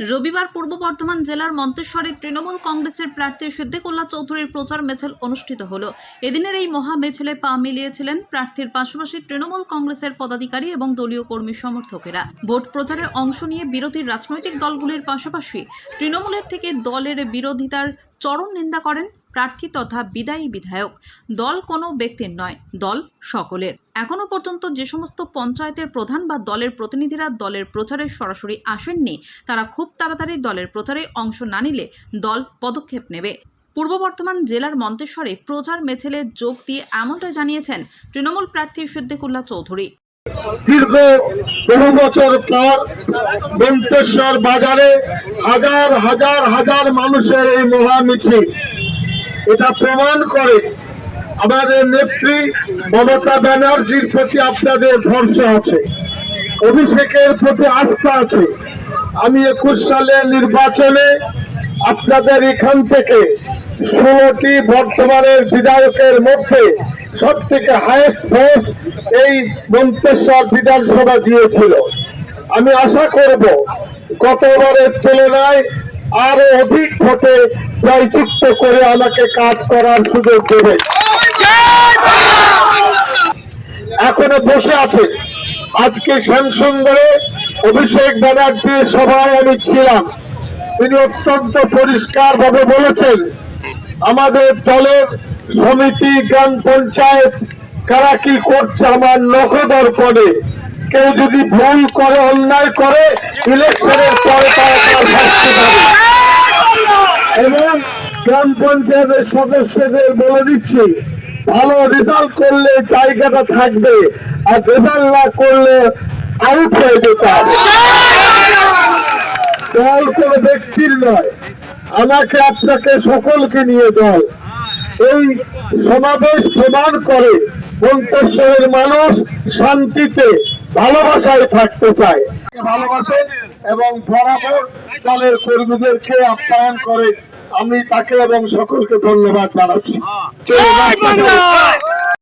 রবিবার পূর্ব বর্ধমান জেলার মন্তেশ্বরে তৃণমূল কংগ্রেসের প্রার্থী সিদ্দিকুল্লাহ চৌধুরীর প্রচার মিছিল অনুষ্ঠিত হলো। এদিনের এই মহা মিছিলে পা মিলিয়েছিলেন প্রার্থীর পাশাপাশি তৃণমূল কংগ্রেসের পদাধিকারী এবং দলীয় কর্মী সমর্থকেরা। ভোট প্রচারে অংশ নিয়ে বিরোধী রাজনৈতিক দলগুলির পাশাপাশি তৃণমূলের থেকে দলের বিরোধিতার চরম নিন্দা করেন প্রার্থী তথা বিদায়ী বিধায়ক। দল কোনো ব্যক্তির নয়, দল সকলের। এখনো পর্যন্ত যে সমস্ত পঞ্চায়েতের প্রধান বা দলের প্রতিনিধিরা দলের প্রচারে সরাসরি আসেননি, তারা খুব তাড়াতাড়ি দলের প্রচারে অংশ না নিলে দল পদক্ষেপ নেবে। পূর্ব বর্ধমান জেলার মন্তেশ্বরে প্রচার মিছিলে যোগ দিয়ে এমনটাই জানিয়েছেন তৃণমূল প্রার্থী সিদ্দিকুল্লাহ চৌধুরী। দীর্ঘ বহু বছর পর মন্তেশ্বর বাজারে হাজার হাজার হাজার মানুষের এই মহা মিছিল, এটা প্রমাণ করে আমাদের নেত্রী মমতা ব্যানার্জির প্রতি আপনাদের ভরসা আছে, অভিষেকের প্রতি আস্থা আছে। আমি 21 সালের নির্বাচনে আপনাদের এখান থেকে 16টি বর্তমানের বিধায়কের মধ্যে সব থেকে হাইয়েস্ট ভোট এই মন্তেশ্বর বিধানসভা দিয়েছিল। আমি আশা করব গতবারের তুলনায় আরো অধিক ভোটে জয়যুক্ত করে আমাকে কাজ করার সুযোগ দেবে। এখনো বসে আছে। আজকে শ্যামসুন্দরে অভিষেক ব্যানার্জির সভায় আমি ছিলাম। তিনি অত্যন্ত পরিষ্কার ভাবে বলেছেন, আমাদের দলের সমিতি, গ্রাম পঞ্চায়েত কারা কি করছে আমার নখদর্পণে। কেউ যদি ভুল করে, অন্যায় করে, ইলেকশনের পরে তারা তার শাস্তি পাবে। এবং গ্রাম পঞ্চায়েতের সদস্যদের বলে দিচ্ছি, ভালো রেজাল্ট করলে জায়গাটা থাকবে, আর রেজাল্ট না করলে আউট হয়ে যেতে হবে। দল কোনো ব্যক্তির নয়, আমাকে আপনাকে সকলকে নিয়ে দল। এই সমাবেশ প্রমাণ করে মন্তেশ্বরের মানুষ শান্তিতে ভালোবাসায় থাকতে চায়, ভালোবাসেন এবং বরাবর দলের কর্মীদেরকে আপ্যায়ন করে। আমি তাকে এবং সকলকে ধন্যবাদ জানাচ্ছি।